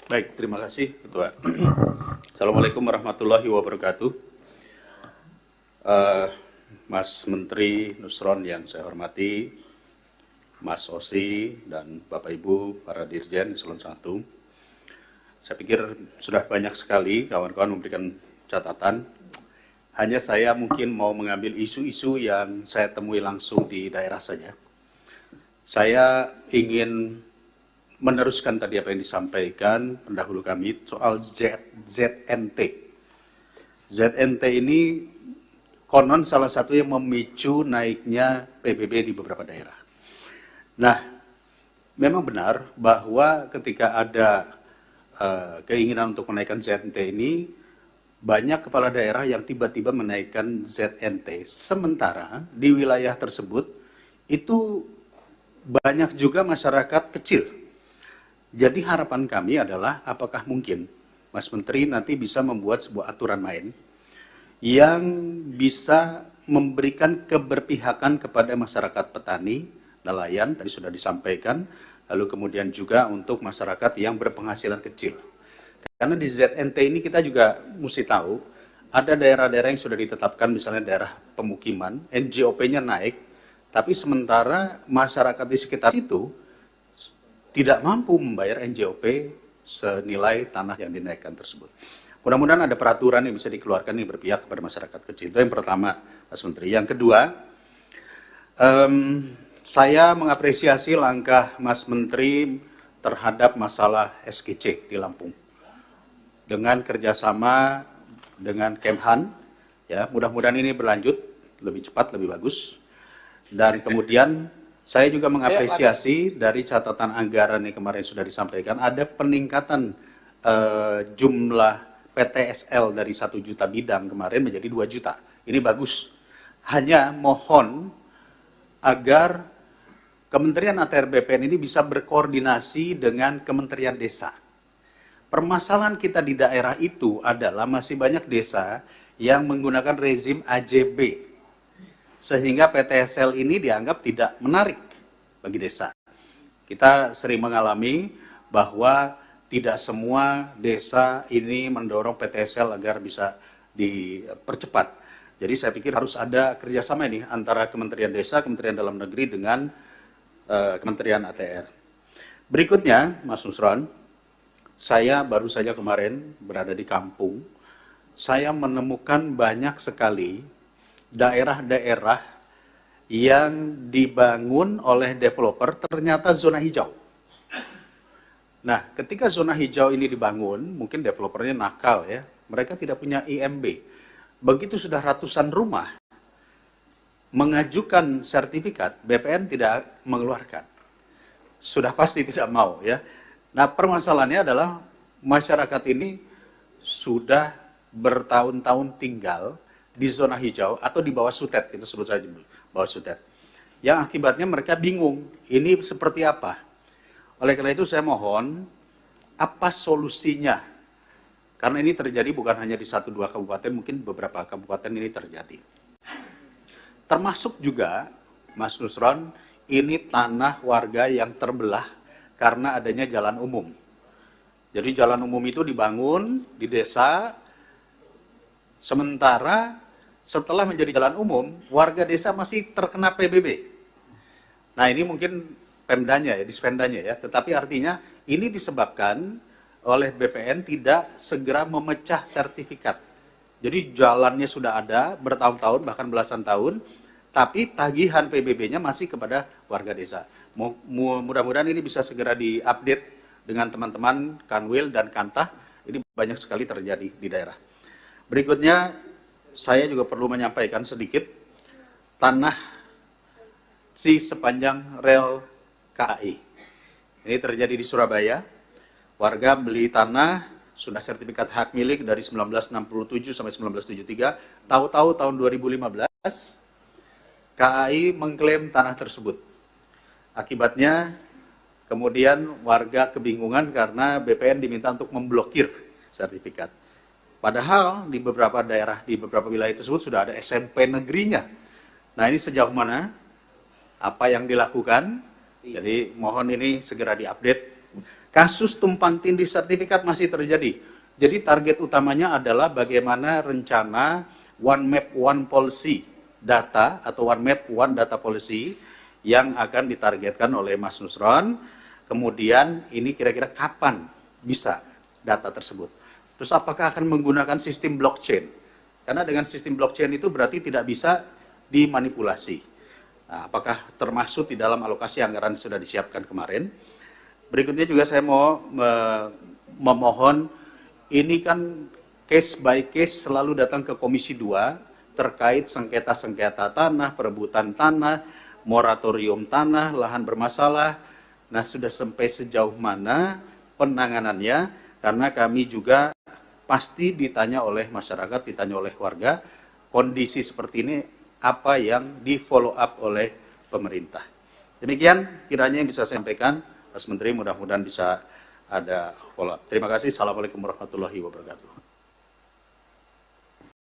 Baik, terima kasih Ketua. Assalamualaikum warahmatullahi wabarakatuh. Mas Menteri Nusron yang saya hormati, Mas Osi dan Bapak Ibu para Dirjen Eselon 1. Saya pikir sudah banyak sekali kawan-kawan memberikan catatan. Hanya saya mungkin mau mengambil isu-isu yang saya temui langsung di daerah saja. Saya ingin meneruskan tadi apa yang disampaikan pendahulu kami soal ZNT. ZNT ini konon salah satu yang memicu naiknya PBB di beberapa daerah. Nah, memang benar bahwa ketika ada keinginan untuk menaikkan ZNT ini, banyak kepala daerah yang tiba-tiba menaikkan ZNT. Sementara di wilayah tersebut itu banyak juga masyarakat kecil. Jadi harapan kami adalah apakah mungkin Mas Menteri nanti bisa membuat sebuah aturan main yang bisa memberikan keberpihakan kepada masyarakat petani, nelayan, tadi sudah disampaikan, lalu kemudian juga untuk masyarakat yang berpenghasilan kecil. Karena di ZNT ini kita juga mesti tahu, ada daerah-daerah yang sudah ditetapkan, misalnya daerah pemukiman, NJOP-nya naik, tapi sementara masyarakat di sekitar situ tidak mampu membayar NJOP senilai tanah yang dinaikkan tersebut. Mudah-mudahan ada peraturan yang bisa dikeluarkan yang berpihak kepada masyarakat kecil. Itu yang pertama, Mas Menteri. Yang kedua, saya mengapresiasi langkah Mas Menteri terhadap masalah SGC di Lampung. Dengan kerjasama dengan Kemhan, ya, mudah-mudahan ini berlanjut lebih cepat, lebih bagus. Dan kemudian saya juga mengapresiasi dari catatan anggaran yang kemarin sudah disampaikan, ada peningkatan jumlah PTSL dari 1 juta bidang kemarin menjadi 2 juta. Ini bagus. Hanya mohon agar Kementerian ATR BPN ini bisa berkoordinasi dengan Kementerian Desa. Permasalahan kita di daerah itu adalah masih banyak desa yang menggunakan rezim AJB. Sehingga PTSL ini dianggap tidak menarik bagi desa. Kita sering mengalami bahwa tidak semua desa ini mendorong PTSL agar bisa dipercepat. Jadi saya pikir harus ada kerjasama ini antara Kementerian Desa, Kementerian Dalam Negeri dengan Kementerian ATR. Berikutnya, Mas Nusron, saya baru saja kemarin berada di kampung, saya menemukan banyak sekali daerah-daerah yang dibangun oleh developer ternyata zona hijau. Nah, ketika zona hijau ini dibangun, mungkin developernya nakal ya, mereka tidak punya IMB. Begitu sudah ratusan rumah mengajukan sertifikat, BPN tidak mengeluarkan. Sudah pasti tidak mau ya. Nah, permasalahannya adalah masyarakat ini sudah bertahun-tahun tinggal di zona hijau atau di bawah sutet, itu sebut saja bawah sutet. Yang akibatnya mereka bingung, ini seperti apa? Oleh karena itu saya mohon, apa solusinya? Karena ini terjadi bukan hanya di 1-2 kabupaten, mungkin beberapa kabupaten ini terjadi. Termasuk juga, Mas Nusron, ini tanah warga yang terbelah karena adanya jalan umum. Jadi jalan umum itu dibangun di desa, sementara setelah menjadi jalan umum, warga desa masih terkena PBB. Nah ini mungkin pemdanya ya, dispendanya ya, tetapi artinya ini disebabkan oleh BPN tidak segera memecah sertifikat. Jadi jalannya sudah ada bertahun-tahun, bahkan belasan tahun, tapi tagihan PBB-nya masih kepada warga desa. Mudah-mudahan ini bisa segera diupdate dengan teman-teman Kanwil dan Kantah, ini banyak sekali terjadi di daerah. Berikutnya, saya juga perlu menyampaikan sedikit, tanah si sepanjang rel KAI. Ini terjadi di Surabaya, warga beli tanah, sudah sertifikat hak milik dari 1967 sampai 1973, tahu-tahu tahun 2015, KAI mengklaim tanah tersebut. Akibatnya, kemudian warga kebingungan karena BPN diminta untuk memblokir sertifikat. Padahal di beberapa daerah, di beberapa wilayah tersebut sudah ada SMP negerinya. Nah ini sejauh mana, apa yang dilakukan, jadi mohon ini segera diupdate. Kasus tumpang tindih sertifikat masih terjadi. Jadi target utamanya adalah bagaimana rencana One Map One Policy data atau One Map One Data Policy yang akan ditargetkan oleh Mas Nusron. Kemudian ini kira-kira kapan bisa data tersebut. Terus apakah akan menggunakan sistem blockchain? Karena dengan sistem blockchain itu berarti tidak bisa dimanipulasi. Nah, apakah termasuk di dalam alokasi anggaran yang sudah disiapkan kemarin? Berikutnya juga saya mau memohon, ini kan case by case selalu datang ke Komisi 2 terkait sengketa-sengketa tanah, perebutan tanah, moratorium tanah, lahan bermasalah. Nah, sudah sampai sejauh mana penanganannya? Karena kami juga pasti ditanya oleh masyarakat, ditanya oleh warga, kondisi seperti ini apa yang di follow up oleh pemerintah. Demikian kiranya yang bisa saya sampaikan. Mas Menteri, mudah-mudahan bisa ada follow up. Terima kasih. Assalamualaikum warahmatullahi wabarakatuh.